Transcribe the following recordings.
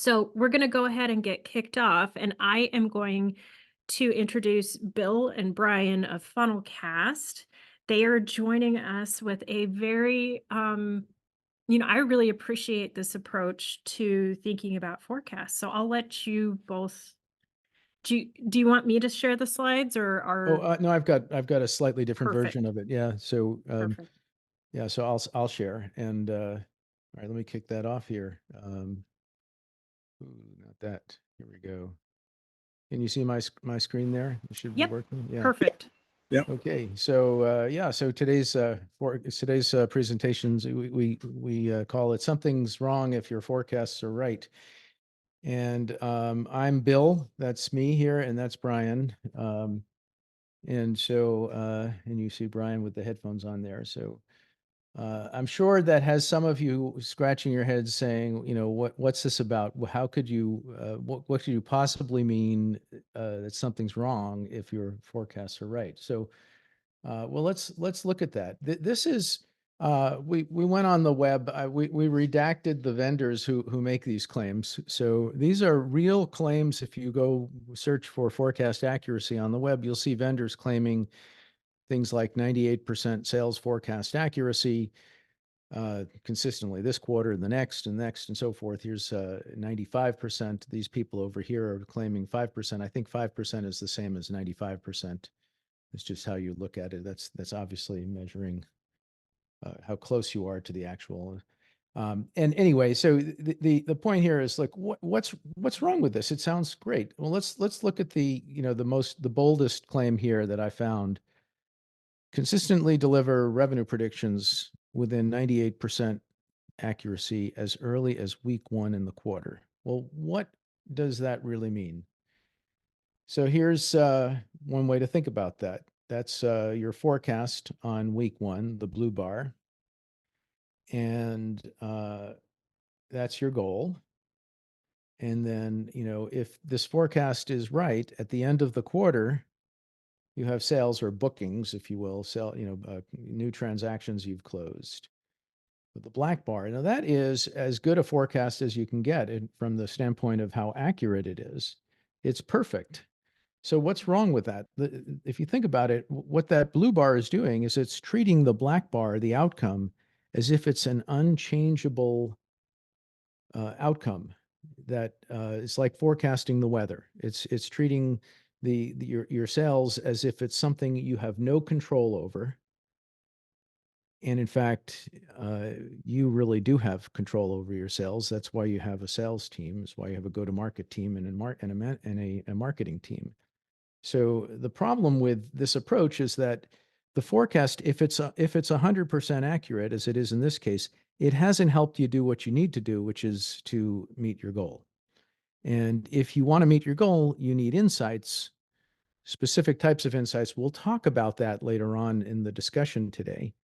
So we're going to go ahead and get kicked off, and I am going to introduce Bill and Brian of Funnelcast. They are joining us with a very, I really appreciate this approach to thinking about forecasts. So I'll let you both. Do you want me to share the slides or Oh, are no, I've got a slightly different version perfect? of it. Yeah. So, Perfect. yeah, so I'll share. And all right, let me kick that off here. Not that. Here we go. Can you see my screen there? It should be Yep. working. Yeah. Perfect. Yep. Okay. So, yeah, so today's presentations, we call it "Something's Wrong If Your Forecasts Are Right." And I'm Bill. That's me here, and that's Brian. And so, and you see Brian with the headphones on there. So, I'm sure that has some of you scratching your heads saying, what's this about? How could you, what could you possibly mean that something's wrong if your forecasts are right? So, well, let's look at that. This is we went on the web. We redacted the vendors who make these claims. So these are real claims. If you go search for forecast accuracy on the web, you'll see vendors claiming things like 98% sales forecast accuracy consistently this quarter, the next, and next, and so forth. Here's 95%. These people over here are claiming 5%. I think 5% is the same as 95%. It's just how you look at it. That's obviously measuring how close you are to the actual. And anyway, so the point here is like, what's wrong with this? It sounds great. Well, let's look at the boldest claim here that I found. Consistently deliver revenue predictions within 98% accuracy as early as week one in the quarter. Well, what does that really mean? So here's one way to think about that. That's your forecast on week one, the blue bar, and that's your goal. And then, if this forecast is right at the end of the quarter, you have sales or bookings, if you will, new transactions you've closed. With the black bar, now that is as good a forecast as you can get from the standpoint of how accurate it is. It's perfect. So what's wrong with that? If you think about it, what that blue bar is doing is it's treating the black bar, the outcome, as if it's an unchangeable outcome that it's like forecasting the weather. It's treating your sales as if it's something you have no control over. And in fact, you really do have control over your sales. That's why you have a sales team. That's why you have a go-to-market team and a marketing team. So the problem with this approach is that the forecast, if it's 100% accurate, as it is in this case, it hasn't helped you do what you need to do, which is to meet your goal. And if you want to meet your goal, you need insights, specific types of insights. We'll talk about that later on in the discussion today.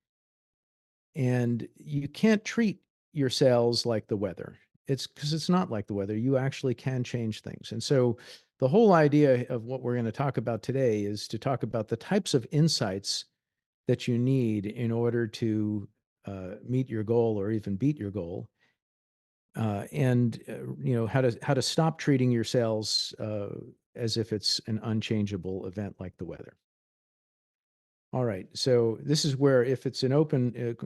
And you can't treat your sales like the weather. It's because it's not like the weather. You actually can change things. And so the whole idea of what we're going to talk about today is to talk about the types of insights that you need in order to meet your goal or even beat your goal. And how to stop treating your sales as if it's an unchangeable event like the weather. All right. So this is where, if it's an open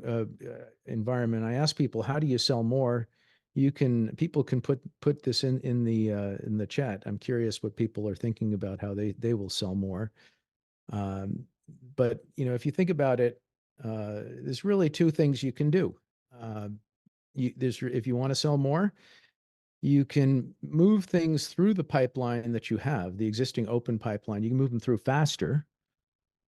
environment, I ask people, how do you sell more? People can put this in the chat. I'm curious what people are thinking about how they will sell more. But if you think about it, there's really two things you can do. If you want to sell more, you can move things through the pipeline that you have, the existing open pipeline. You can move them through faster,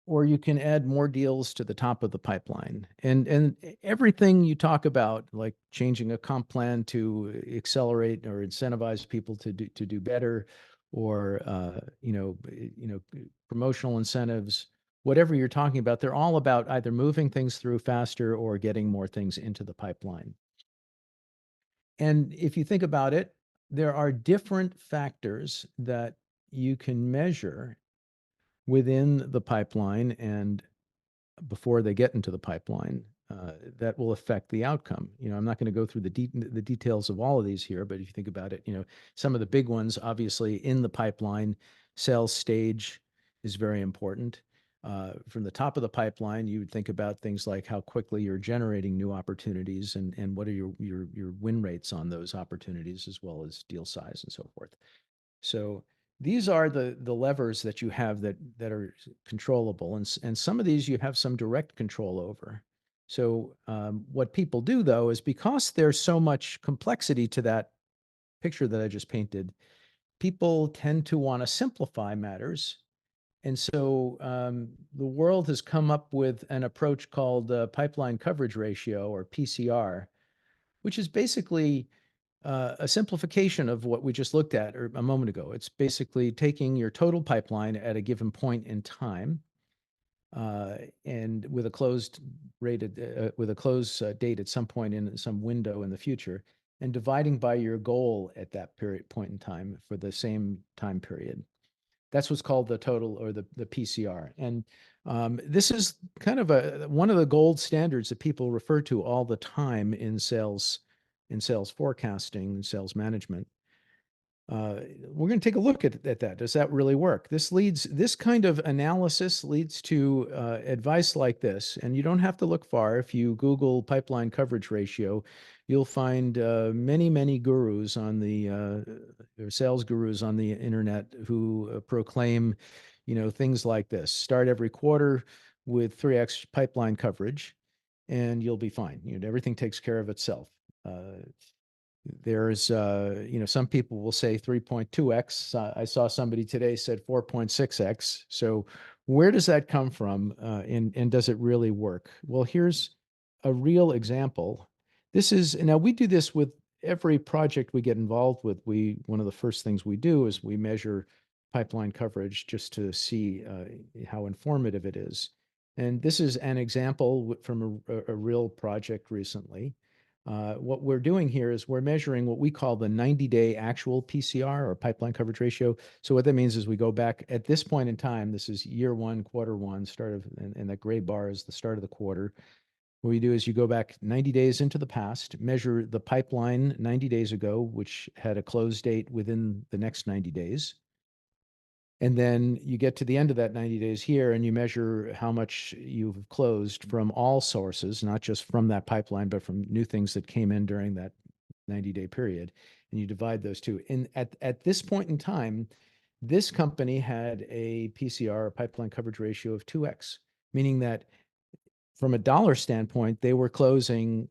or you can add more deals to the top of the pipeline. And everything you talk about, like changing a comp plan to accelerate or incentivize people to do better, or promotional incentives, whatever you're talking about, they're all about either moving things through faster or getting more things into the pipeline. And if you think about it, there are different factors that you can measure within the pipeline and before they get into the pipeline. that will affect the outcome. I'm not going to go through the details of all of these here, but if you think about it, some of the big ones, obviously in the pipeline, sales stage is very important. From the top of the pipeline, you would think about things like how quickly you're generating new opportunities and what are your win rates on those opportunities, as well as deal size and so forth. So these are the levers that you have that are controllable, and some of these you have some direct control over. So what people do, though, is because there's so much complexity to that picture that I just painted, people tend to want to simplify matters. And so the world has come up with an approach called pipeline coverage ratio, or PCR, which is basically a simplification of what we just looked at a moment ago. It's basically taking your total pipeline at a given point in time, and with a closed date at some point in some window in the future, and dividing by your goal at that point in time for the same time period. That's what's called the total, or the PCR. And this is kind of one of the gold standards that people refer to all the time in sales forecasting and sales management. We're going to take a look at that. Does that really work? This kind of analysis leads to advice like this, and you don't have to look far. If you Google pipeline coverage ratio, you'll find many gurus on or sales gurus on the internet who proclaim, things like this: start every quarter with 3x pipeline coverage, and you'll be fine. Everything takes care of itself. There's, some people will say 3.2x. I saw somebody today said 4.6x. So where does that come from? And does it really work? Well, here's a real example. Now we do this with every project we get involved with. One of the first things we do is we measure pipeline coverage just to see how informative it is. And this is an example from a real project recently. What we're doing here is we're measuring what we call the 90-day actual PCR, or pipeline coverage ratio. So what that means is we go back at this point in time. This is year one, quarter one, and that gray bar is the start of the quarter. What we do is you go back 90 days into the past, measure the pipeline 90 days ago, which had a close date within the next 90 days. And then you get to the end of that 90 days here, and you measure how much you've closed from all sources, not just from that pipeline, but from new things that came in during that 90-day period. And you divide those two. And at this point in time, this company had a PCR, pipeline coverage ratio, of 2x, meaning that from a dollar standpoint, they were closing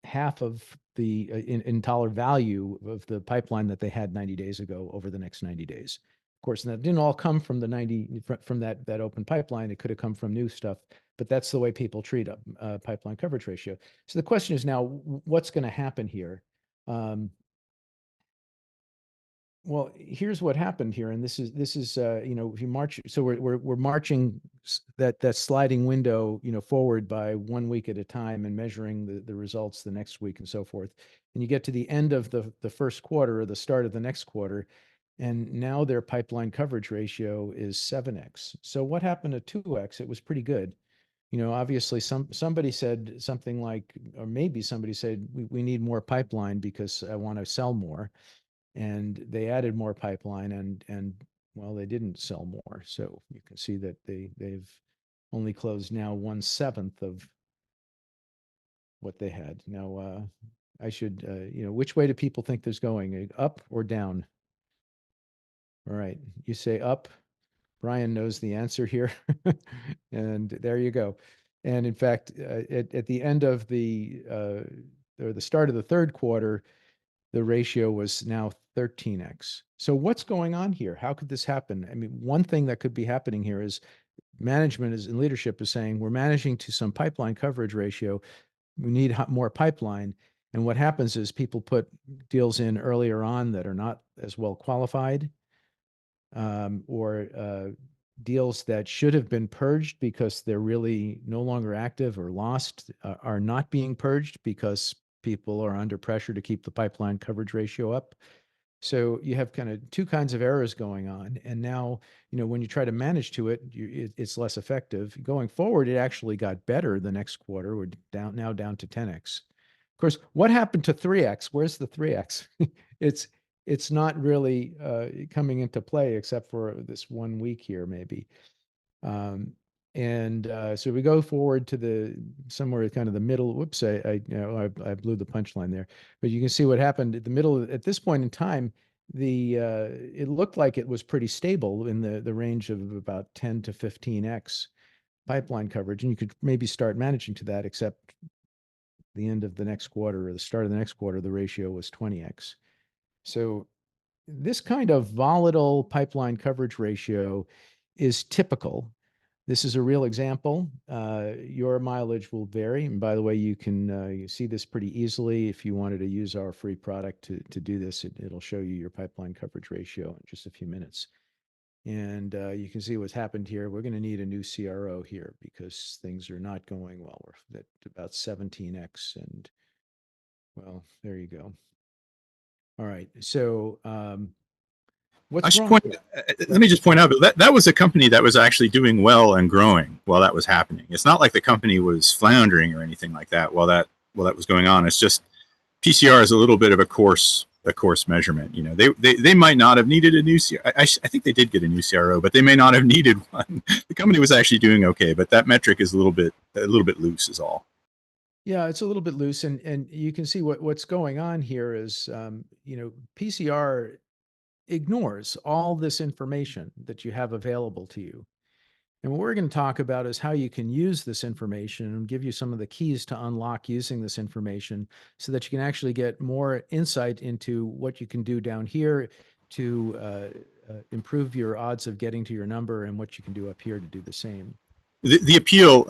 half of the in dollar value of the pipeline that they had 90 days ago over the next 90 days. Of course, that didn't all come from from that open pipeline. It could have come from new stuff, but that's the way people treat a pipeline coverage ratio. So the question is now, what's going to happen here? Well, here's what happened here, and this is if you march, so we're marching that sliding window forward by 1 week at a time, and measuring the results the next week and so forth. And you get to the end of the first quarter, or the start of the next quarter, and now their pipeline coverage ratio is 7x. So what happened to 2x? It was pretty good. Obviously somebody said something like, or maybe somebody said, we need more pipeline because I want to sell more. And they added more pipeline, and well, they didn't sell more. So you can see that they've only closed now 1/7 of what they had. Now, I should, which way do people think there's going? Up or down? All right, you say up. Brian knows the answer here. And there you go. And in fact, at the end of or the start of the third quarter, the ratio was now 13x. So what's going on here? How could this happen? I mean, one thing that could be happening here is management and leadership is saying, we're managing to some pipeline coverage ratio. We need more pipeline. And what happens is people put deals in earlier on that are not as well qualified, or deals that should have been purged because they're really no longer active or lost, are not being purged because people are under pressure to keep the pipeline coverage ratio up. So you have kind of two kinds of errors going on. And now, when you try to manage to it, it's less effective. Going forward, it actually got better the next quarter. We're down to 10x. Of course, what happened to 3x? Where's the 3x? it's it's not really coming into play except for this 1 week here, maybe. Um, and so we go forward to the somewhere kind of the middle. Whoops, I blew the punchline there. But you can see what happened at the middle. At this point in time, it looked like it was pretty stable in the range of about 10 to 15x pipeline coverage, and you could maybe start managing to that, except the end of the next quarter or the start of the next quarter, the ratio was 20x. So this kind of volatile pipeline coverage ratio is typical. This is a real example. Your mileage will vary. And by the way, you can you see this pretty easily. If you wanted to use our free product to do this, it'll show you your pipeline coverage ratio in just a few minutes. And you can see what's happened here. We're going to need a new CRO here because things are not going well. We're at about 17x. And well, there you go. All right. So what's wrong? Let me just point out that was a company that was actually doing well and growing while that was happening. It's not like the company was floundering or anything like that while that was going on. It's just PCR is a little bit of a coarse measurement. They might not have needed a new CRO. I think they did get a new CRO, but they may not have needed one. The company was actually doing okay, but that metric is a little bit loose is all. Yeah, it's a little bit loose, and you can see what's going on here is PCR ignores all this information that you have available to you. And what we're going to talk about is how you can use this information and give you some of the keys to unlock using this information so that you can actually get more insight into what you can do down here to improve your odds of getting to your number and what you can do up here to do the same. The appeal,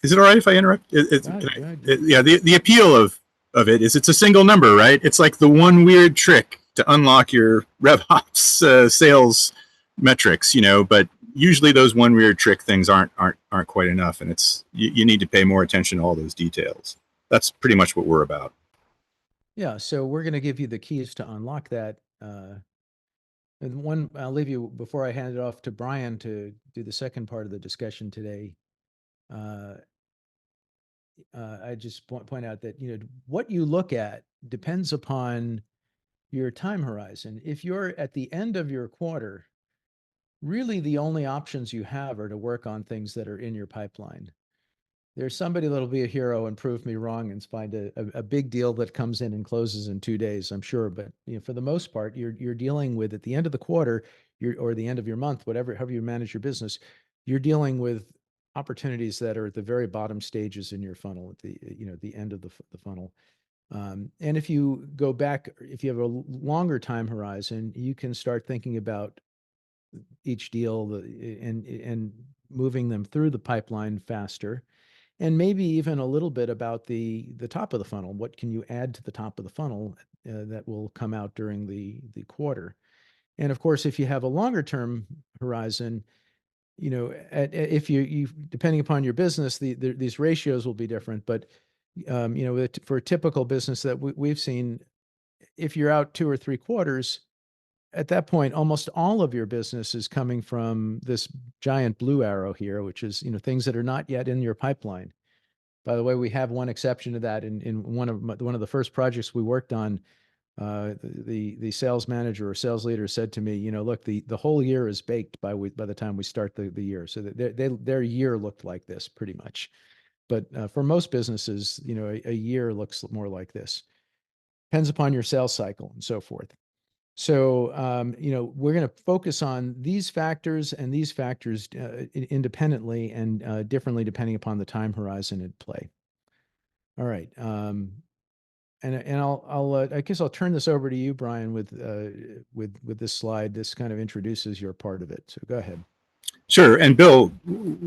is it all right if I interrupt? The appeal of it is it's a single number, right? It's like the one weird trick to unlock your RevOps sales metrics, but usually those one weird trick things aren't quite enough, and it's you need to pay more attention to all those details. That's pretty much what we're about. Yeah, so we're going to give you the keys to unlock that. And one, I'll leave you before I hand it off to Brian to do the second part of the discussion today. I just point out that what you look at depends upon your time horizon. If you're at the end of your quarter, really the only options you have are to work on things that are in your pipeline. There's somebody that'll be a hero and prove me wrong and find a big deal that comes in and closes in 2 days, I'm sure. But for the most part, you're dealing with at the end of the quarter, or the end of your month, however you manage your business, you're dealing with opportunities that are at the very bottom stages in your funnel, at the end of the funnel. And if you go back, if you have a longer time horizon, you can start thinking about each deal and moving them through the pipeline faster, and maybe even a little bit about the top of the funnel. What can you add to the top of the funnel that will come out during the quarter? And of course, if you have a longer term horizon, if you depending upon your business, these ratios will be different. But for a typical business that we've seen, if you're out 2 or 3 quarters, at that point, almost all of your business is coming from this giant blue arrow here, which is things that are not yet in your pipeline. By the way, we have one exception to that. In one of the first projects we worked on, the sales manager or sales leader said to me, look, the whole year is baked by the time we start the year. So their year looked like this pretty much. But for most businesses, a year looks more like this. Depends upon your sales cycle and so forth. So, we're going to focus on these factors and these factors independently and differently depending upon the time horizon at play. All right. And I guess I'll turn this over to you, Brian, with this slide. This kind of introduces your part of it. So go ahead. Sure. And Bill,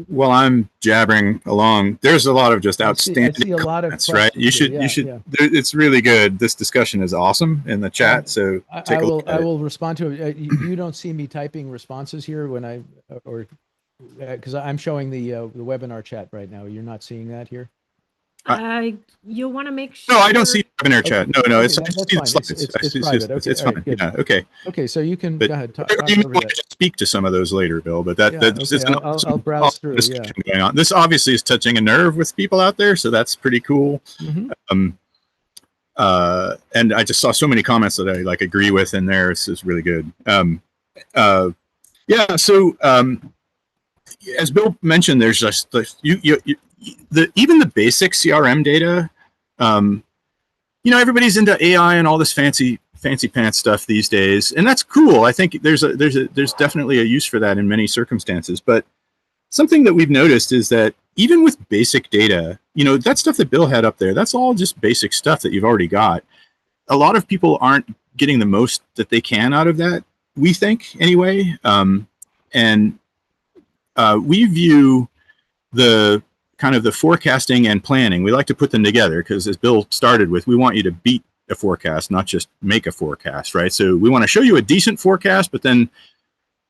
while I'm jabbering along, there's a lot of just outstanding I see a lot of comments, right? You should. It's really good. This discussion is awesome in the chat. So take a look at it. I will respond to it. You don't see me typing responses here because I'm showing the webinar chat right now. You're not seeing that here? You'll want to make sure. No, I don't see webinar Okay. chat. No, Okay, it's, I that's just see the fine. slides. It's I see- private. Okay, it's all right, fine. good. Yeah, okay. Okay, so you can But go ahead. Talk you over might that. just speak to some of those later, Bill. But Yeah, it's okay, I'll browse through. Yeah. discussion going on. This obviously is touching a nerve with people out there, so that's pretty cool. Mhm. And I just saw so many comments that I like agree with in there. It's really good. Yeah. So as Bill mentioned, there's just even the basic CRM data. Everybody's into AI and all this fancy pants stuff these days, and that's cool. I think there's definitely a use for that in many circumstances. But something that we've noticed is that even with basic data, that stuff that Bill had up there, that's all just basic stuff that you've already got. A lot of people aren't getting the most that they can out of that, we think, anyway. And we view the kind of the forecasting and planning, we like to put them together because, as Bill started with, we want you to beat a forecast, not just make a forecast, right? So we want to show you a decent forecast, but then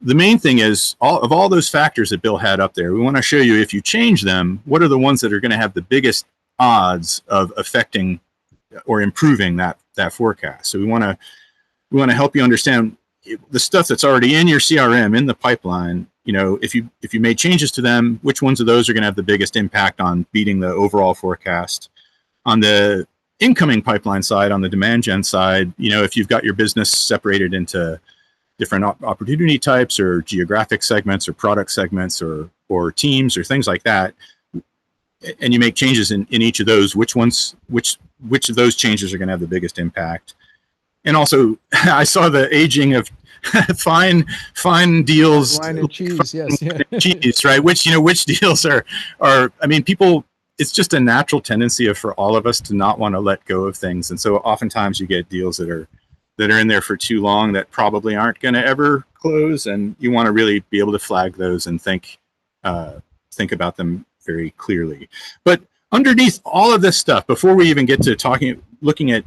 the main thing is all those factors that Bill had up there, we want to show you, if you change them, what are the ones that are going to have the biggest odds of affecting or improving that forecast. So we want to help you understand the stuff that's already in your CRM, in the pipeline. If you made changes to them, which ones of those are going to have the biggest impact on beating the overall forecast? On the incoming pipeline side, on the demand gen side, if you've got your business separated into different opportunity types or geographic segments or product segments or teams or things like that, and you make changes in each of those, which of those changes are going to have the biggest impact? And also, I saw the aging of fine deals, wine and cheese, yes, yeah. cheese, right? Which deals are. I mean, people. It's just a natural tendency for all of us to not want to let go of things, and so oftentimes you get deals that are in there for too long that probably aren't going to ever close, and you want to really be able to flag those and think about them very clearly. But underneath all of this stuff, before we even get to looking at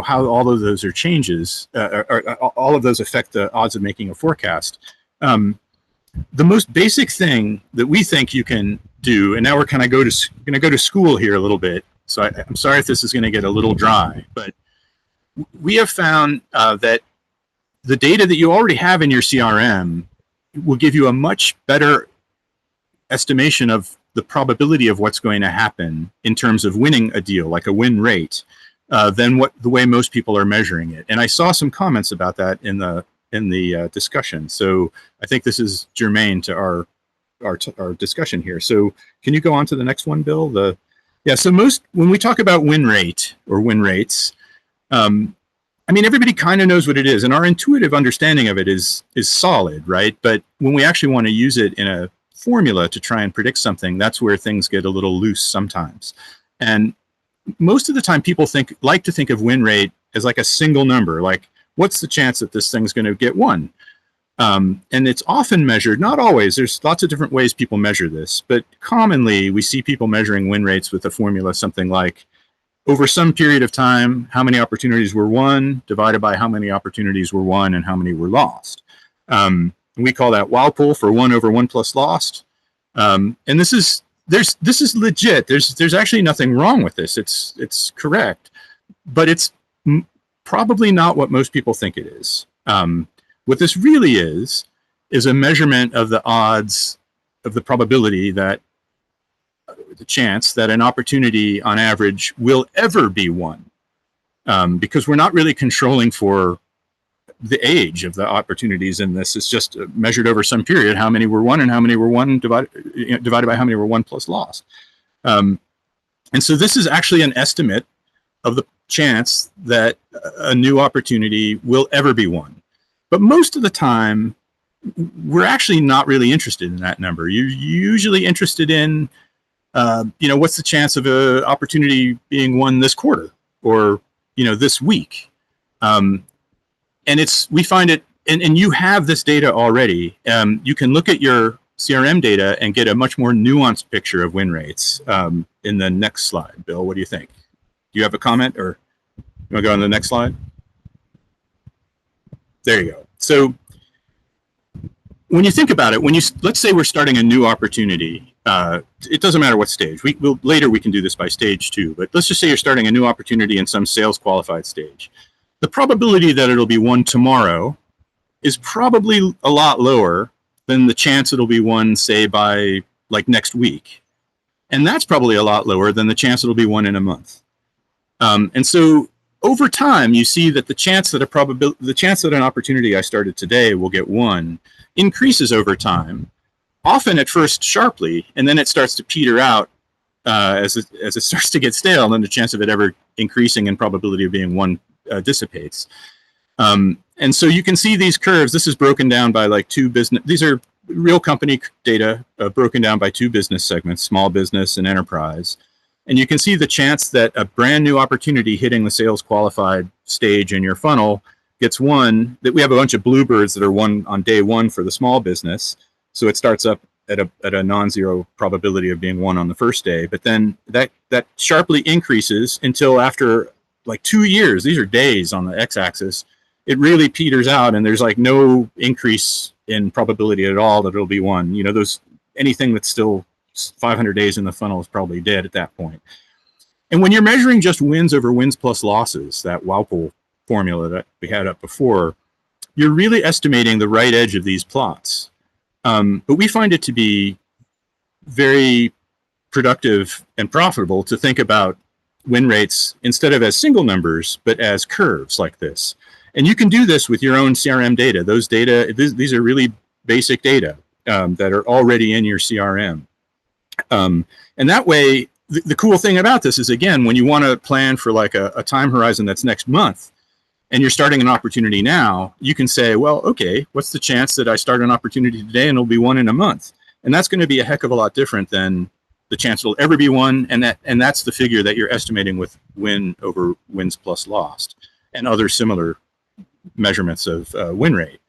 how all of those are changes, or all of those affect the odds of making a forecast. The most basic thing that we think you can do, and now we're kind of going to go to school here a little bit. So I'm sorry if this is going to get a little dry, but we have found that the data that you already have in your CRM will give you a much better estimation of the probability of what's going to happen in terms of winning a deal, like a win rate, than the way most people are measuring it. And I saw some comments about that in the discussion. So I think this is germane to our discussion here. So can you go on to the next one, Bill? So when we talk about win rate or win rates, I mean, everybody kind of knows what it is, and our intuitive understanding of it is solid, right? But when we actually want to use it in a formula to try and predict something, that's where things get a little loose sometimes. And most of the time, people like to think of win rate as like a single number, like what's the chance that this thing's going to get won? And it's often measured, not always. There's lots of different ways people measure this, but commonly we see people measuring win rates with a formula something like, over some period of time, how many opportunities were won divided by how many opportunities were won and how many were lost. We call that WOW for 1 over 1 plus lost. And this is legit. There's actually nothing wrong with this. It's correct, but it's probably not what most people think it is. What this really is a measurement of the odds of the probability that the chance that an opportunity on average will ever be won, because we're not really controlling for the age of the opportunities in this. It's just measured over some period, how many were won and how many were won divided by how many were won plus lost. And so this is actually an estimate of the chance that a new opportunity will ever be won. But most of the time, we're actually not really interested in that number. You're usually interested in what's the chance of an opportunity being won this quarter or, this week? And we find it, and you have this data already. You can look at your CRM data and get a much more nuanced picture of win rates in the next slide. Bill, what do you think? Do you have a comment, or you want to go on the next slide? There you go. So when you think about it, let's say we're starting a new opportunity, it doesn't matter what stage. Later we can do this by stage too, but let's just say you're starting a new opportunity in some sales qualified stage. The probability that it'll be won tomorrow is probably a lot lower than the chance it'll be won, say, by like next week. And that's probably a lot lower than the chance it'll be won in a month. And so over time, you see that the chance that an opportunity I started today will get won increases over time, often at first sharply, and then it starts to peter out as it starts to get stale, and then the chance of it ever increasing in probability of being won dissipates. And so you can see these curves. This is broken down by like these are real company data broken down by two business segments, small business and enterprise. And you can see the chance that a brand new opportunity hitting the sales qualified stage in your funnel gets won, that we have a bunch of bluebirds that are won on day one for the small business. So it starts up at a non-zero probability of being won on the first day. But then that sharply increases until after like 2 years, these are days on the x-axis, it really peters out and there's like no increase in probability at all that it'll be won. You know, anything that's still 500 days in the funnel is probably dead at that point. And when you're measuring just wins over wins plus losses, that Whirlpool formula that we had up before, you're really estimating the right edge of these plots. But we find it to be very productive and profitable to think about win rates instead of as single numbers, but as curves like this. And you can do this with your own CRM data. Those data, these are really basic data that are already in your CRM. And that way, the cool thing about this is, again, when you want to plan for like a time horizon that's next month, and you're starting an opportunity now, you can say, well, okay, what's the chance that I start an opportunity today and it'll be won in a month? And that's going to be a heck of a lot different than the chance it'll ever be won. And that's the figure that you're estimating with win over wins plus lost and other similar measurements of win rate.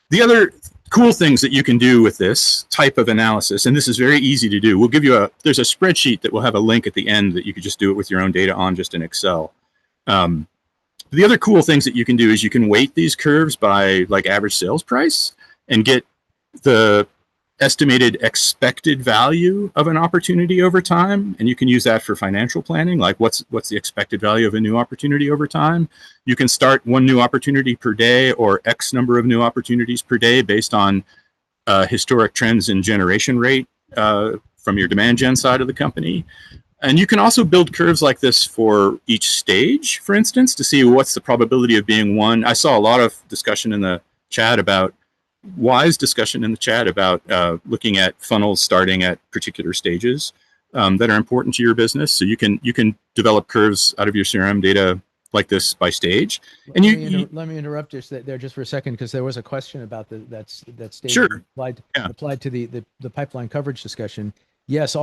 The other cool things that you can do with this type of analysis, and this is very easy to do, we'll give you there's a spreadsheet that will have a link at the end that you could just do it with your own data on just in Excel. The other cool things that you can do is you can weight these curves by like average sales price and get the estimated expected value of an opportunity over time. And you can use that for financial planning, like what's the expected value of a new opportunity over time. You can start one new opportunity per day or X number of new opportunities per day based on historic trends in generation rate from your demand gen side of the company. And you can also build curves like this for each stage, for instance, to see what's the probability of being won. I saw a lot of discussion in the chat about wise discussion in the chat about looking at funnels starting at particular stages that are important to your business. So you can develop curves out of your CRM data like this by stage. And let me interrupt you there just for a second, because there was a question about that stage. Sure. Applied to the pipeline coverage discussion. Yes,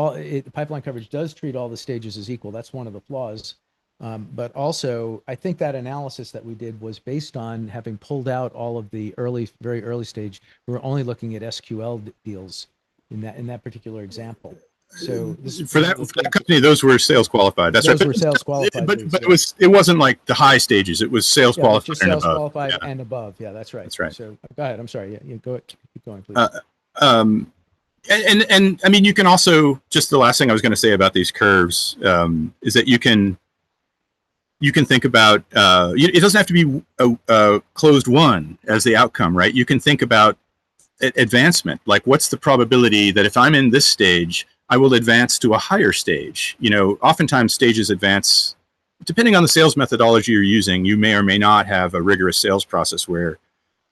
pipeline coverage does treat all the stages as equal. That's one of the flaws. But also, I think that analysis that we did was based on having pulled out all of the very early stage. We were only looking at SQL deals in that particular example. So for that company, those were sales qualified. That's those right. were sales qualified. But it wasn't like the high stages. It was sales qualified just and sales above. qualified and above. Yeah, that's right. That's right. So go ahead. I'm sorry. Yeah, keep going, please. And I mean, you can also, just the last thing I was going to say about these curves is that you can think about, it doesn't have to be a closed one as the outcome, right? You can think about advancement, like what's the probability that if I'm in this stage, I will advance to a higher stage. You know, oftentimes stages advance, depending on the sales methodology you're using, you may or may not have a rigorous sales process where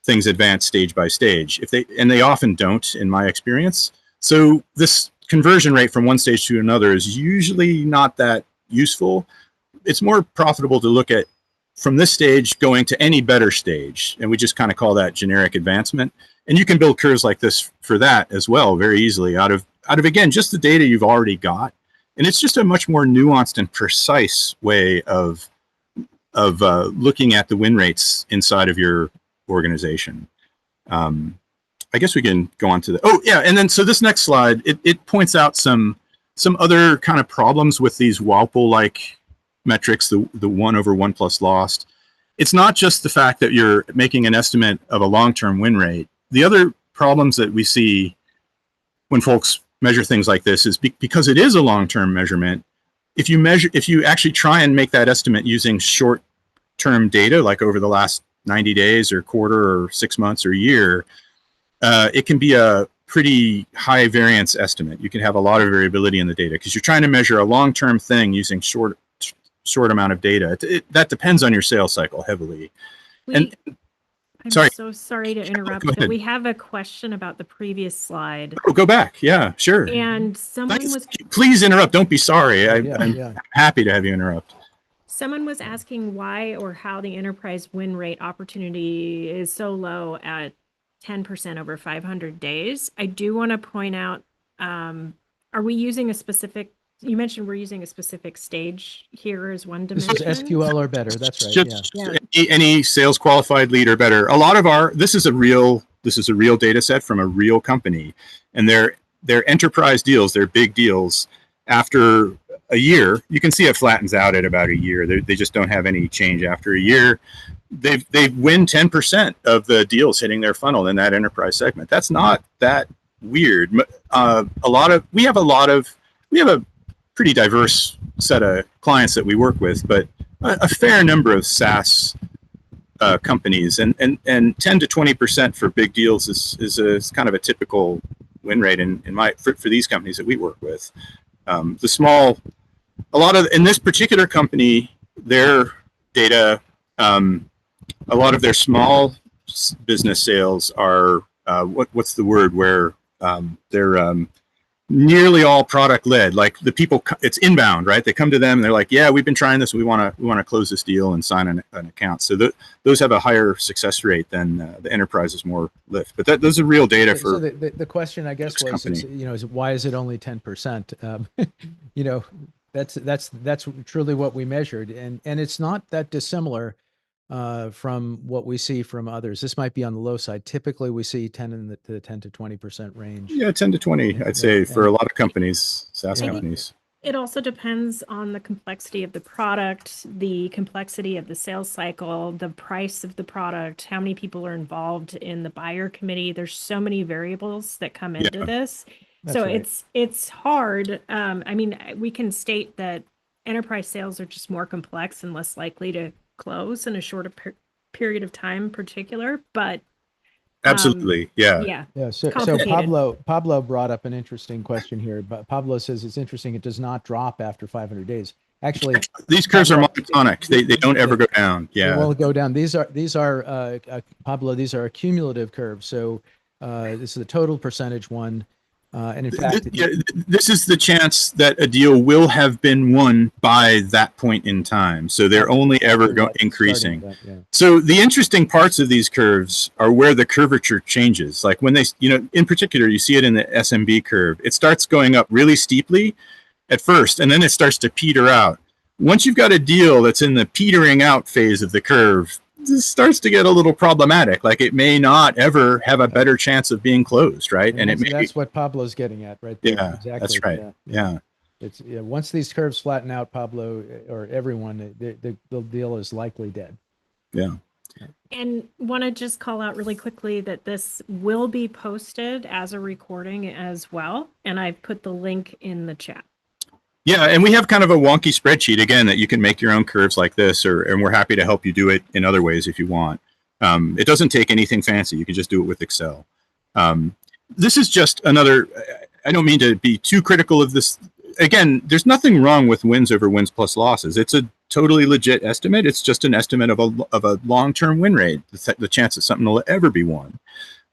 things advance stage by stage. And they often don't, in my experience. So this conversion rate from one stage to another is usually not that useful. It's more profitable to look at from this stage going to any better stage. And we just kind of call that generic advancement. And you can build curves like this for that as well, very easily out of again, just the data you've already got. And it's just a much more nuanced and precise way of looking at the win rates inside of your organization. I guess we can go on to and then so this next slide, it points out some other kind of problems with these Whirlpool-like metrics, the 1 over 1 plus lost. It's not just the fact that you're making an estimate of a long-term win rate. The other problems that we see when folks measure things like this is because it is a long-term measurement. If you actually try and make that estimate using short-term data, like over the last 90 days or quarter or 6 months or year, it can be a pretty high variance estimate. You can have a lot of variability in the data because you're trying to measure a long-term thing using short amount of data. That depends on your sales cycle heavily. I'm sorry. so sorry to interrupt, Go but ahead. we have a question about the previous slide. Oh, go back. Yeah, sure. And someone was Please interrupt. Don't be sorry. I'm Yeah. happy to have you interrupt. Someone was asking why or how the enterprise win rate opportunity is so low at 10% over 500 days. I do want to point out, are we using a specific, you mentioned we're using a specific stage here as one This dimension? is SQL or better. That's right. Just Yeah. any sales qualified lead or better. A lot of this is a real data set from a real company, and their enterprise deals, their big deals, after a year, you can see it flattens out at about a year. They just don't have any change after a year. They win 10% of the deals hitting their funnel in that enterprise segment. That's not that weird. We have a pretty diverse set of clients that we work with, but a fair number of SaaS companies, and 10 to 20% for big deals is kind of a typical win rate for these companies that we work with. In this particular company, their data, a lot of their small business sales are what's the word where they're nearly all product led. Like the people, it's inbound, right? They come to them and they're like, "Yeah, we've been trying this. We want to close this deal and sign an account." So those have a higher success rate than the enterprise is more lift. But those are real data for. So the question, I guess, was, is why is it only 10%? That's truly what we measured, and it's not that dissimilar from what we see from others. This might be on the low side. Typically, we see 10 to 20% range. Yeah, 10 to 20, I'd say, for a lot of companies, SaaS companies. It also depends on the complexity of the product, the complexity of the sales cycle, the price of the product, how many people are involved in the buyer committee. There's so many variables that come into this. That's So right. it's hard. I mean, we can state that enterprise sales are just more complex and less likely to close in a shorter period of time in particular, but Absolutely. yeah. So Complicated. Pablo brought up an interesting question here, but Pablo says it's interesting. It does not drop after 500 days. Actually, these curves are monotonic. They don't ever go down. they Yeah. won't go down. These are Pablo, these are a cumulative curve. So this is the total percentage one. And in fact, This is the chance that a deal will have been won by that point in time. So they're only ever increasing. So the interesting parts of these curves are where the curvature changes. Like when they, in particular, you see it in the SMB curve. It starts going up really steeply at first, and then it starts to peter out. Once you've got a deal that's in the petering out phase of the curve, this starts to get a little problematic. Like it may not ever have a better chance of being closed, right? And that's what Pablo's getting at, right there. Yeah, exactly. that's right. Yeah. It's once these curves flatten out, Pablo or everyone, the deal is likely dead. Yeah. And want to just call out really quickly that this will be posted as a recording as well. And I've put the link in the chat. Yeah, and we have kind of a wonky spreadsheet, again, that you can make your own curves like this, and we're happy to help you do it in other ways if you want. It doesn't take anything fancy. You can just do it with Excel. This is just another, I don't mean to be too critical of this. Again, there's nothing wrong with wins over wins plus losses. It's a totally legit estimate. It's just an estimate of a long-term win rate, the chance that something will ever be won.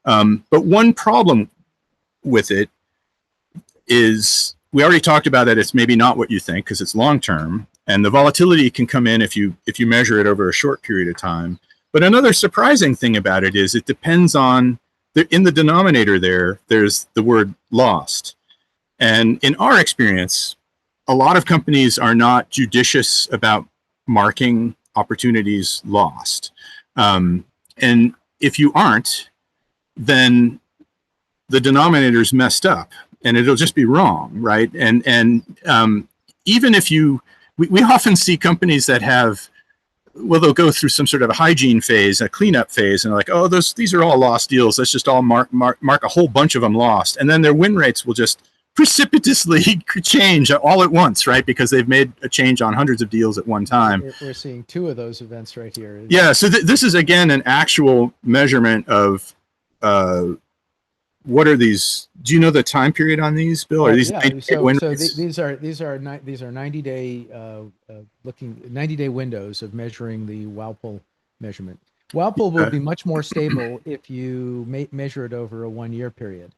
But one problem with it is, we already talked about that it's maybe not what you think because it's long-term, and the volatility can come in if you measure it over a short period of time. But another surprising thing about it is it depends on, in the denominator there's the word lost. And in our experience, a lot of companies are not judicious about marking opportunities lost. And if you aren't, then the denominator's messed up. And it'll just be wrong, right? And even if we often see companies that have, well, they'll go through some sort of a hygiene phase, a cleanup phase, and like, oh, these are all lost deals. Let's just all mark a whole bunch of them lost, and then their win rates will just precipitously change all at once, right? Because they've made a change on hundreds of deals at one time. We're seeing two of those events right here. Yeah, so this is again an actual measurement of what are these? Do you know the time period on these, Bill? Are these yeah, these are 90-day 90-day windows of measuring the Walpole measurement. Walpole will be much more stable if you measure it over a 1-year period.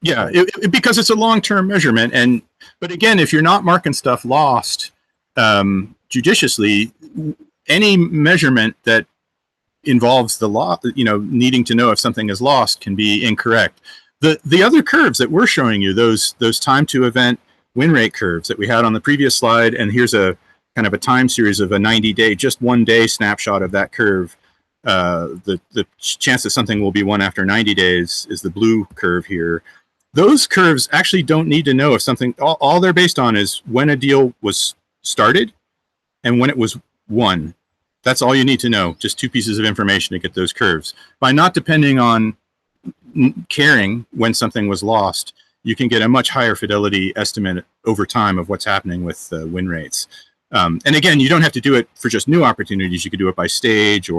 Yeah, because it's a long-term measurement, but again, if you're not marking stuff lost judiciously, any measurement that involves the law, needing to know if something is lost can be incorrect. The other curves that we're showing you, those time to event win rate curves that we had on the previous slide, and here's a kind of a time series of a 90-day, just 1 day snapshot of that curve. The chance that something will be won after 90 days is the blue curve here. Those curves actually don't need to know if something, all they're based on is when a deal was started and when it was won. That's all you need to know, just 2 pieces of information to get those curves. By not depending on caring when something was lost, you can get a much higher fidelity estimate over time of what's happening with win rates. And again, you don't have to do it for just new opportunities. You could do it by stage,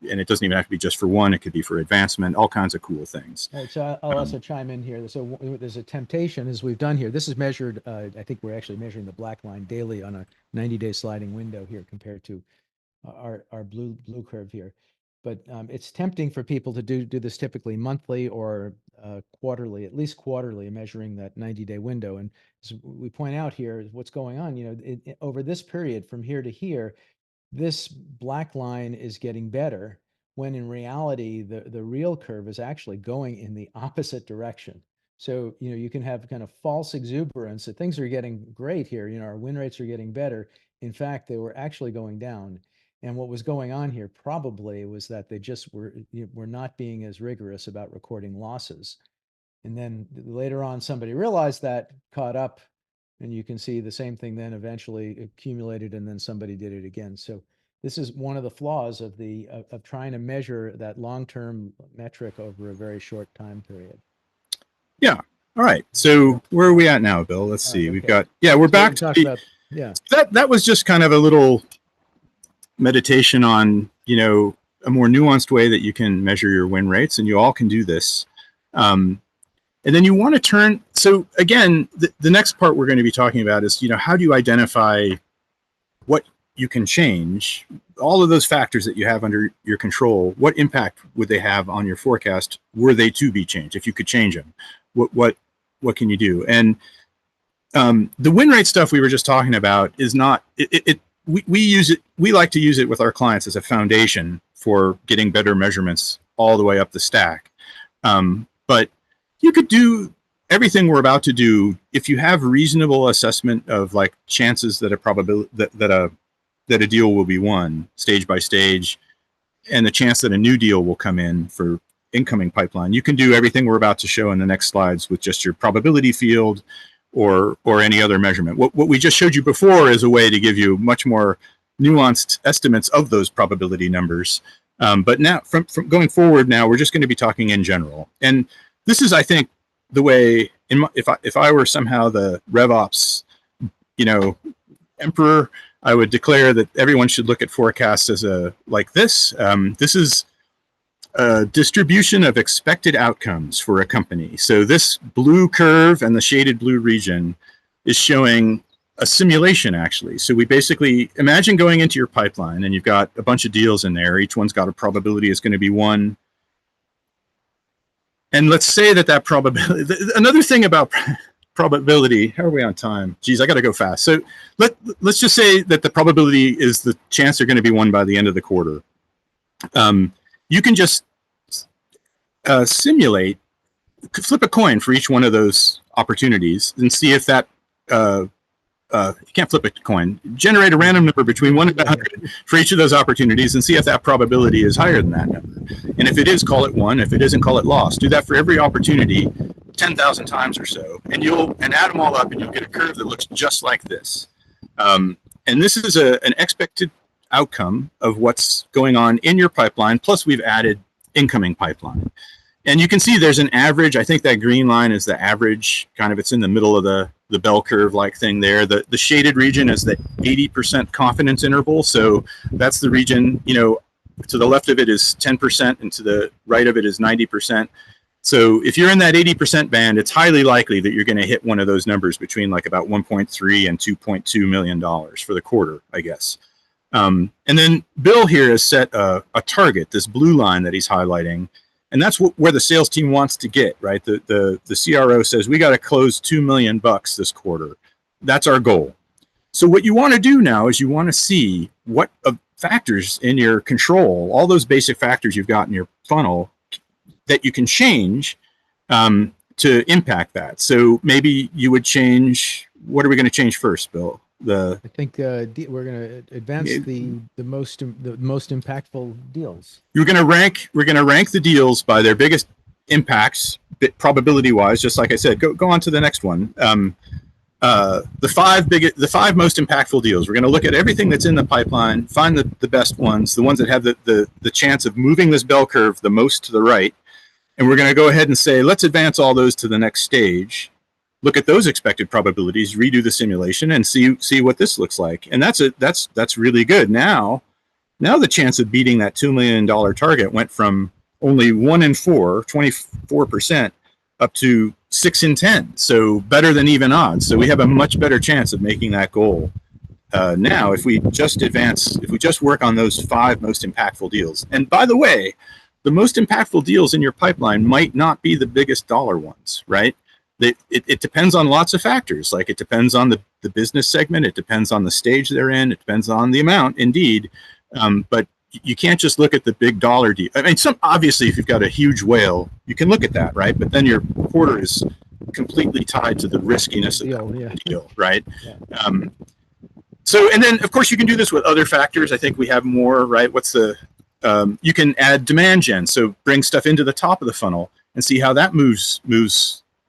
and it doesn't even have to be just for one. It could be for advancement, all kinds of cool things. All right, so I'll also chime in here. So there's a temptation, as we've done here. This is measured, I think we're actually measuring the black line daily on a 90-day sliding window here compared to our blue curve here. But it's tempting for people to do this typically monthly or quarterly, at least quarterly, measuring that 90-day window. And as we point out here, what's going on, over this period from here to here, this black line is getting better, when in reality, the real curve is actually going in the opposite direction. So, you can have kind of false exuberance that things are getting great here. Our win rates are getting better. In fact, they were actually going down. And what was going on here probably was that they just were not being as rigorous about recording losses. And then later on, somebody realized that, caught up, and you can see the same thing then eventually accumulated, and then somebody did it again. So this is one of the flaws of trying to measure that long-term metric over a very short time period. Yeah. All right. So where are we at now, Bill? Let's see. Okay. We've got, we're back to that was just kind of a little meditation on, a more nuanced way that you can measure your win rates, and you all can do this. And then you want to turn, so again, the next part we're going to be talking about is, how do you identify what you can change? All of those factors that you have under your control, what impact would they have on your forecast were they to be changed? If you could change them, what can you do? And the win rate stuff we were just talking about is not, we use it, we like to use it with our clients as a foundation for getting better measurements all the way up the stack. But you could do everything we're about to do if you have reasonable assessment of like chances that a probability that a deal will be won stage by stage, and the chance that a new deal will come in for incoming pipeline. You can do everything we're about to show in the next slides with just your probability field or any other measurement. What we just showed you before is a way to give you much more nuanced estimates of those probability numbers. But now, from going forward, now we're just going to be talking in general. And this is, I think, the way. If I were somehow the RevOps, emperor, I would declare that everyone should look at forecasts as like this. This is a distribution of expected outcomes for a company. So this blue curve and the shaded blue region is showing a simulation, actually. So we basically imagine going into your pipeline and you've got a bunch of deals in there. Each one's got a probability it's going to be won. And let's say that probability, another thing about probability, how are we on time? Geez, I got to go fast. So let's just say that the probability is the chance they're going to be won by the end of the quarter. You can just simulate, flip a coin for each one of those opportunities and see if that, you can't flip a coin, generate a random number between 1 and 100 for each of those opportunities and see if that probability is higher than that number. And if it is, call it 1. If it isn't, call it lost. Do that for every opportunity 10,000 times or so, and add them all up, and you'll get a curve that looks just like this. And this is an expected outcome of what's going on in your pipeline, plus we've added incoming pipeline. and you can see there's an average. I think that green line is the average, kind of, it's in the middle of the bell curve like thing there. The shaded region is the 80% confidence interval. So that's the region, you know, to the left of it is 10% and to the right of it is 90%. So if you're in that 80% band, it's highly likely that you're going to hit one of those numbers between like about 1.3 and $2.2 million for the quarter, I guess. And then Bill here has set a target, this blue line that he's highlighting, and that's where the sales team wants to get, right? The CRO says we got to close $2 million this quarter. That's our goal. So what you want to do now is you want to see what factors in your control, all those basic factors you've got in your funnel, that you can change to impact that. So maybe you would change. What are we going to change first, Bill? I think we're going to advance the most impactful deals. We're going to rank the deals by their biggest impacts, probability wise. Just like I said, go on to the next one. The five most impactful deals. We're going to look at everything that's in the pipeline, find the best ones, the ones that have the chance of moving this bell curve the most to the right. And we're going to go ahead and say, let's advance all those to the next stage, look at those expected probabilities, redo the simulation, and see what this looks like. And that's really good. Now the chance of beating that $2 million target went from only 1 in 4, 24%, up to 6 in 10. So better than even odds. So we have a much better chance of making that goal. Now, if we just work on those 5 most impactful deals. And by the way, the most impactful deals in your pipeline might not be the biggest dollar ones, right? It depends on lots of factors. Like it depends on the business segment. It depends on the stage they're in. It depends on the amount, indeed. But you can't just look at the big dollar deal. I mean, obviously, if you've got a huge whale, you can look at that, right? But then your quarter is completely tied to the riskiness of the deal, right? Yeah. So, and then, of course, you can do this with other factors. I think we have more, right? You can add demand gen, so bring stuff into the top of the funnel and see how that moves.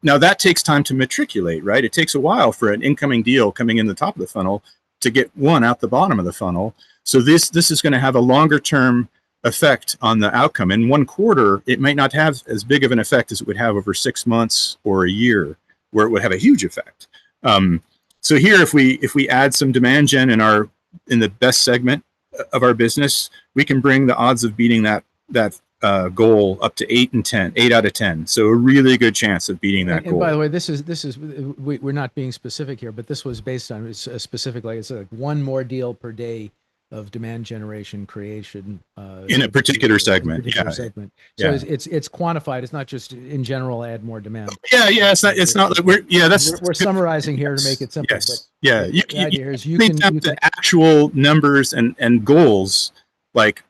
Now that takes time to matriculate, right? It takes a while for an incoming deal coming in the top of the funnel to get one out the bottom of the funnel. So this is going to have a longer term effect on the outcome. In 1 quarter, it might not have as big of an effect as it would have over 6 months or a year, where it would have a huge effect. So here, if we add some demand gen in the best segment of our business, we can bring the odds of beating that goal up to 8 out of 10. So a really good chance of beating that goal. And by the way, we're not being specific here, but this was based on a specific, like it's like 1 more deal per day of demand generation creation in a particular segment. So it's quantified. It's not just in general add more demand. Yeah. It's not like we're summarizing here to make it simple. Yes. But you can the actual numbers and goals, like,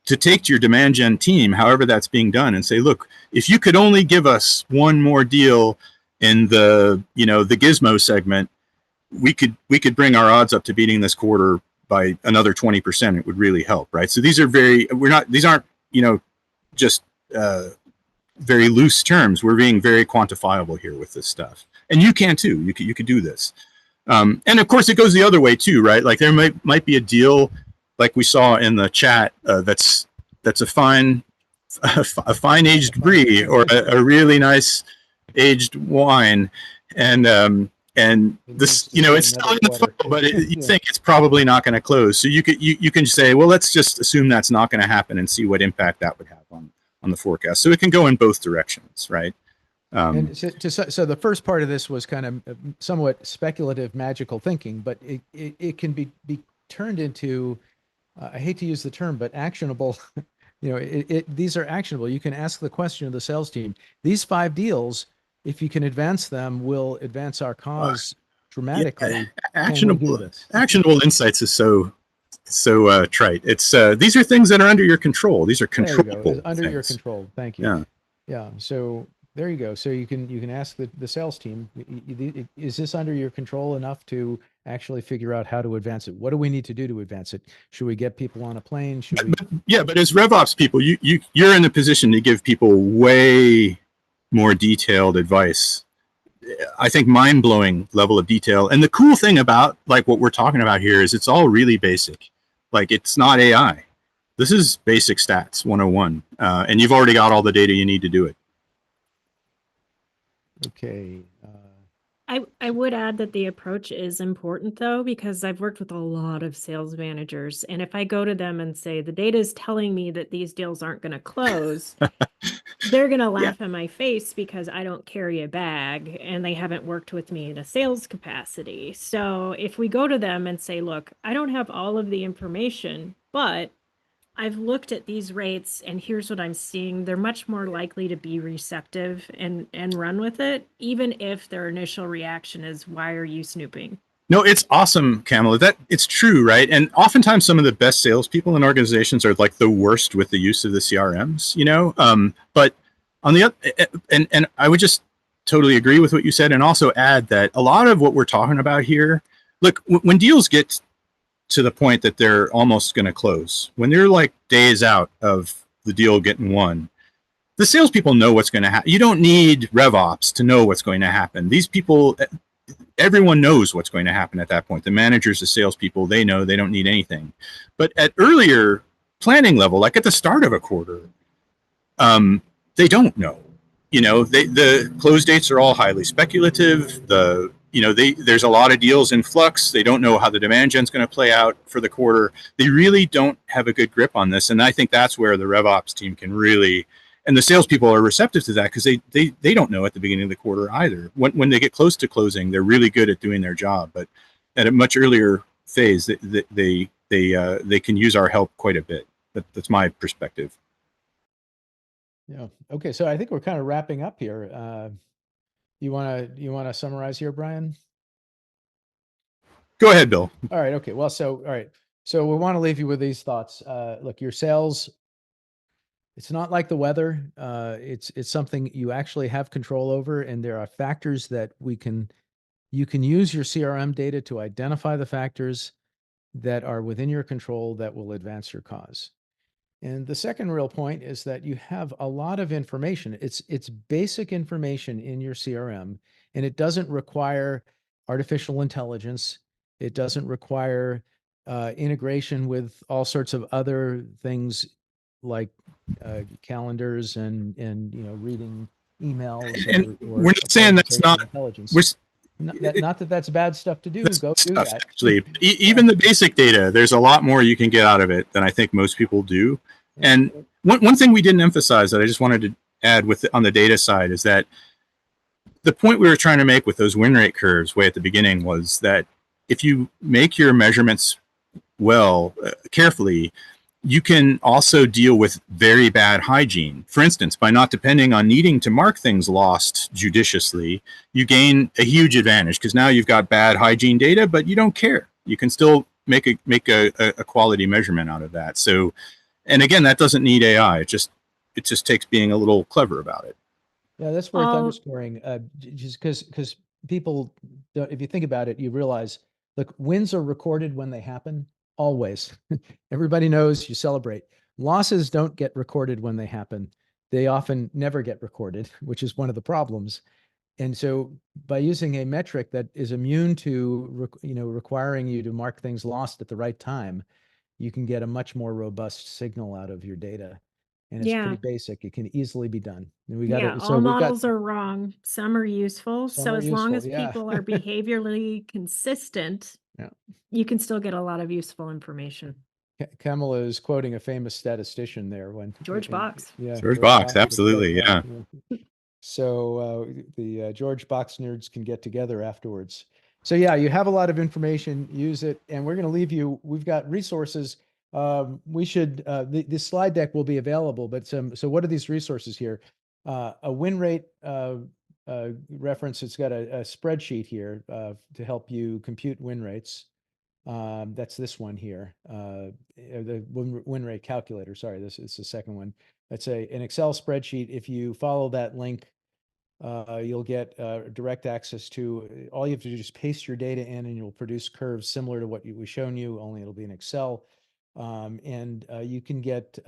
to take to your demand gen team, however that's being done, and say, look, if you could only give us 1 more deal in the gizmo segment, we could bring our odds up to beating this quarter by another 20%. It would really help, right? So these aren't just very loose terms. We're being very quantifiable here with this stuff, and you can too. You could do this, and of course it goes the other way too, right? Like there might be a deal, like we saw in the chat, that's a fine aged brie or a really nice aged wine, and this, it's still in the funnel, but you think it's probably not going to close. So you can say, well, let's just assume that's not going to happen and see what impact that would have on the forecast. So it can go in both directions, right? And so the first part of this was kind of somewhat speculative, magical thinking, but it can be turned into, I hate to use the term, but actionable. These are actionable. You can ask the question of the sales team. These 5 deals, if you can advance them, will advance our cause dramatically. Yeah. Actionable insights is so trite. It's these are things that are under your control. These are controllable. Under your control. Thank you. Yeah. So there you go. So you can ask the sales team, is this under your control enough to actually figure out how to advance it? What do we need to do to advance it? Should we get people on a plane? But as RevOps people, you're in a position to give people way more detailed advice. I think mind-blowing level of detail. And the cool thing about like what we're talking about here is it's all really basic. Like it's not AI. This is basic stats 101. And you've already got all the data you need to do it. Okay. I would add that the approach is important though, because I've worked with a lot of sales managers. And if I go to them and say, the data is telling me that these deals aren't going to close, they're going to Yeah. laugh in my face because I don't carry a bag and they haven't worked with me in a sales capacity. So if we go to them and say, look, I don't have all of the information, but I've looked at these rates and here's what I'm seeing, they're much more likely to be receptive and run with it, even if their initial reaction is, why are you snooping? No, it's awesome, Kamala. That it's true, right? And oftentimes, some of the best salespeople in organizations are like the worst with the use of the CRMs. But on the other, and I would just totally agree with what you said, and also add that a lot of what we're talking about here, look, when deals get to the point that they're almost going to close, when they're like days out of the deal getting won, the salespeople know what's going to happen. You don't need RevOps to know what's going to happen. These people, everyone knows what's going to happen at that point. The managers, the salespeople, they know, they don't need anything. But at earlier planning level, like at the start of a quarter, they don't know. The close dates are all highly speculative. There's a lot of deals in flux. They don't know how the demand gen is going to play out for the quarter. They really don't have a good grip on this, and I think that's where the RevOps team can really, and the salespeople are receptive to that because they don't know at the beginning of the quarter either. When they get close to closing, they're really good at doing their job, but at a much earlier phase, they can use our help quite a bit. That's my perspective. Yeah. Okay. So I think we're kind of wrapping up here. You wanna summarize here, Brian? Go ahead, Bill. All right. Okay. Well, all right. So we want to leave you with these thoughts. Look, your sales, it's not like the weather. It's something you actually have control over, and there are factors that you can use your CRM data to identify the factors that are within your control that will advance your cause. And the second real point is that you have a lot of information. It's basic information in your CRM, and it doesn't require artificial intelligence. It doesn't require integration with all sorts of other things like calendars and reading emails And or we're not saying that's artificial not. intelligence. We're Not that that's bad stuff to do. That's Go do stuff, that. actually. Even the basic data, there's a lot more you can get out of it than I think most people do. And one thing we didn't emphasize that I just wanted to add on the data side is that the point we were trying to make with those win rate curves way at the beginning was that if you make your measurements well, carefully, you can also deal with very bad hygiene. For instance, by not depending on needing to mark things lost judiciously, you gain a huge advantage because now you've got bad hygiene data, but you don't care. You can still make a quality measurement out of that. So, and again, that doesn't need AI. It just takes being a little clever about it. Yeah, that's worth All underscoring. Just because people, if you think about it, you realize, look, wins are recorded when they happen, always. Everybody knows you celebrate. Losses don't get recorded when they happen. They often never get recorded, which is one of the problems. And so by using a metric that is immune to, requiring you to mark things lost at the right time, you can get a much more robust signal out of your data. And it's pretty yeah. basic. It can easily be done. And we got Yeah, it. So all we've got models are wrong. Some are useful. some So are as long useful. as Yeah. people are behaviorally consistent, Yeah. you can still get a lot of useful information. Kamala is quoting a famous statistician there when George Box. Yeah, George Box, would say absolutely, that, yeah. So the George Box nerds can get together afterwards. So yeah, you have a lot of information, use it, and we're going to leave you. We've got resources. We should this slide deck will be available, but so what are these resources here? A win rate reference. It's got a spreadsheet here to help you compute win rates. That's this one here, the win rate calculator. Sorry, this is the second one. That's an Excel spreadsheet. If you follow that link, you'll get direct access to, all you have to do is just paste your data in and you'll produce curves similar to what we've shown you, only it'll be in Excel. And you can get,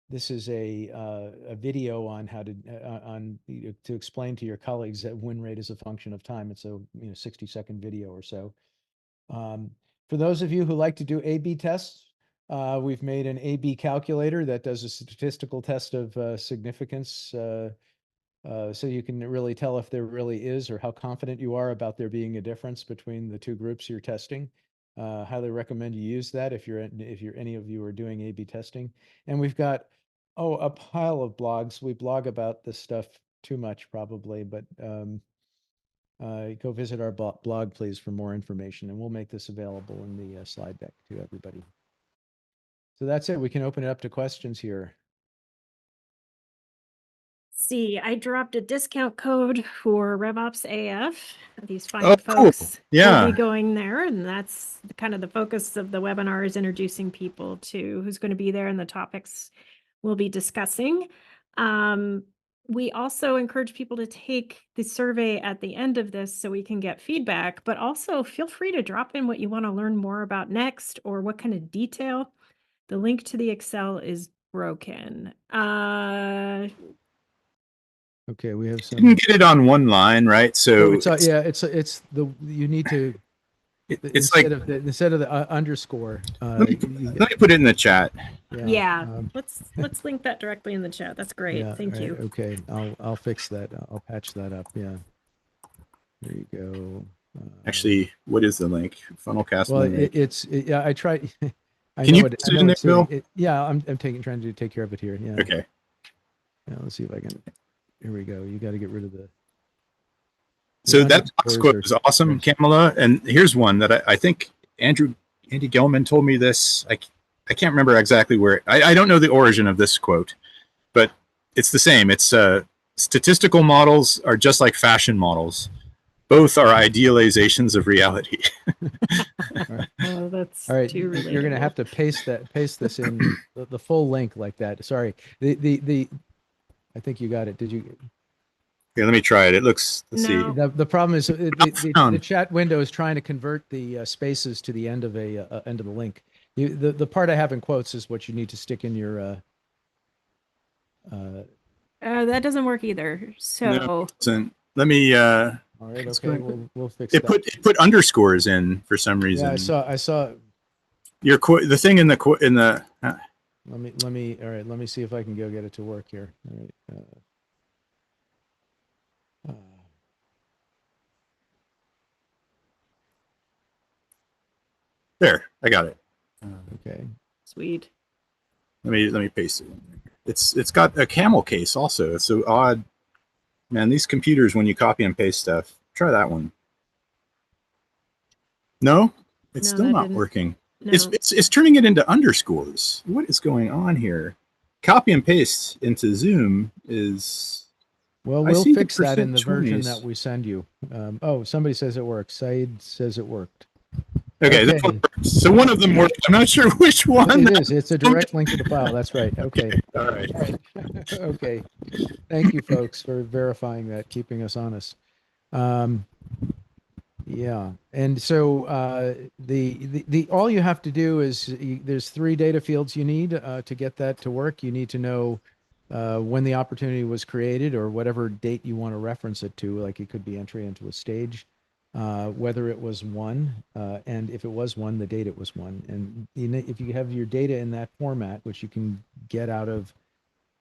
this is a video on how to explain to your colleagues that win rate is a function of time. It's a 60-second video or so. For those of you who like to do A/B tests, we've made an A/B calculator that does a statistical test of significance so you can really tell if there really is or how confident you are about there being a difference between the two groups you're testing. Highly recommend you use that if any of you are doing A/B testing. And we've got a pile of blogs. We blog about this stuff too much probably, but go visit our blog, please, for more information, and we'll make this available in the slide deck to everybody. So that's it. We can open it up to questions here. See, I dropped a discount code for RevOps AF. These fine Oh, cool. folks will Yeah. be going there, and that's kind of the focus of the webinar, is introducing people to who's going to be there and the topics we'll be discussing. We also encourage people to take the survey at the end of this so we can get feedback, but also feel free to drop in what you want to learn more about next or what kind of detail. The link to the Excel is broken. Okay, we have You some. can get it on one line, right? So You need to it's like, instead of the underscore. let me put it in the chat. Yeah, let's link that directly in the chat. That's great. Yeah, Thank you. Okay, I'll fix that. I'll patch that up. Yeah. There you go. Actually, what is the link? Funnelcast. Well, link. yeah. I tried. Can you put it in there, Bill? Yeah, I'm trying to take care of it here. Yeah. Okay. Yeah, let's see if I can. Here we go. You got to get rid of the. So that box quote is awesome, Kamala. And here's one that I think Andy Gelman told me this. I can't remember exactly where. I don't know the origin of this quote, but it's the same. It's statistical models are just like fashion models. Both are idealizations of reality. Oh, that's all right. too relatable. You're going to have to paste this in the full link like that. Sorry. I think you got it. Did you? Okay, let me try it. It looks. Let's see. The problem is the chat window is trying to convert the spaces to the end of end of the link. The part I have in quotes is what you need to stick in your. That doesn't work either. So no, let me. All right. Okay. We'll fix it. It put underscores in for some reason. Yeah, I saw. Your quote. The thing in the. Let me. All right. Let me see if I can go get it to work here. All right. There, I got it. Okay. Sweet. Let me paste it in there. It's got a camel case also. It's so odd. Man, these computers, when you copy and paste stuff, try that one. No, it's still not working. No. It's turning it into underscores. What is going on here? Copy and paste into Zoom is. Well, we'll fix that in the version that we send you. Somebody says it works. Said says it worked. Okay, this one works. So one of them worked. I'm not sure which one. It is. It's a direct link to the file. That's right. Okay. All right. Okay. Thank you, folks, for verifying that, keeping us honest. Yeah, and so the all you have to do is there's 3 data fields you need to get that to work. You need to know when the opportunity was created or whatever date you want to reference it to, like it could be entry into a stage, whether it was won, and if it was won, the date it was won. And if you have your data in that format, which you can get out of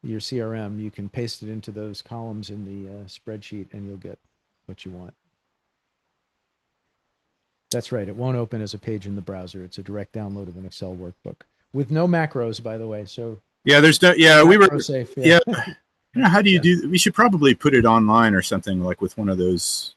your CRM, you can paste it into those columns in the spreadsheet and you'll get what you want. That's right. It won't open as a page in the browser. It's a direct download of an Excel workbook with no macros, by the way. So yeah, there's no. Yeah, we were safe. Yeah. How do you do? We should probably put it online or something, like with one of those.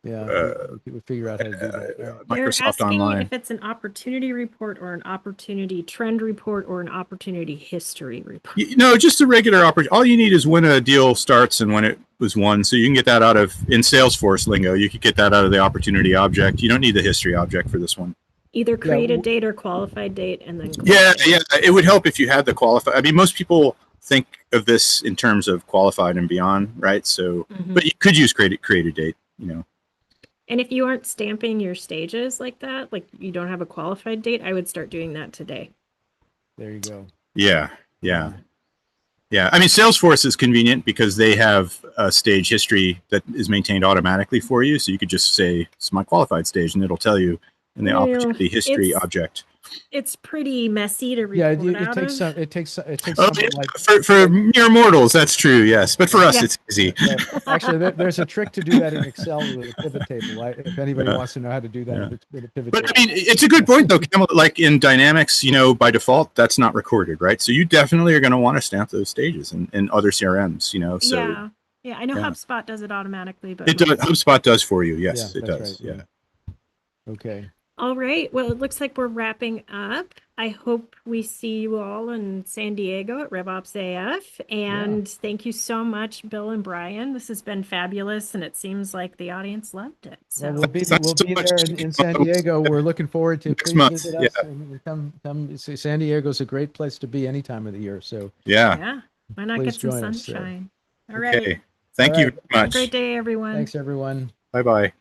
Yeah, we figure out how to do that. They're Microsoft asking Online. if it's an opportunity report or an opportunity trend report or an opportunity history report. No, just a regular opportunity. All you need is when a deal starts and when it was won. So you can get that out of, in Salesforce lingo, you could get that out of the opportunity object. You don't need the history object for this one. Either created date or qualified date, and then Yeah, it would help if you had the qualified. I mean, most people think of this in terms of qualified and beyond, right? So, but you could use created date, you know. And if you aren't stamping your stages like that, like you don't have a qualified date, I would start doing that today. There you go. Yeah. I mean, Salesforce is convenient because they have a stage history that is maintained automatically for you. So you could just say, it's my qualified stage, and it'll tell you in the opportunity history object. it's pretty messy to Yeah, record it out takes of. some, it takes Oh, someone like, for mere mortals, that's true. Yes, but for us, Yeah. it's easy. actually, there's a trick to do that in Excel with a pivot table. If anybody Yeah. wants to know how to do that Yeah. with a pivot But table. I mean, it's a good point though, Camel. Like in Dynamics, by default, that's not recorded, right? So you definitely are going to want to stamp those stages in other CRMs, So Yeah. Yeah. I know yeah. HubSpot does it automatically, but it does. most- HubSpot does for you. Yes, Yeah, it that's does. right, Yeah. Okay. All right. Well, it looks like we're wrapping up. I hope we see you all in San Diego at RevOps AF. And thank you so much, Bill and Brian. This has been fabulous, and it seems like the audience loved it. So Well, we'll be Thanks so much, there in San Diego. We're looking forward to Next please month, visit yeah. us and come. San Diego's a great place to be any time of the year. So Yeah. yeah, why not Please get some join us there. sunshine? All right. Okay. Thank you All right. very Have a much. great day, everyone. thanks, everyone. Bye bye.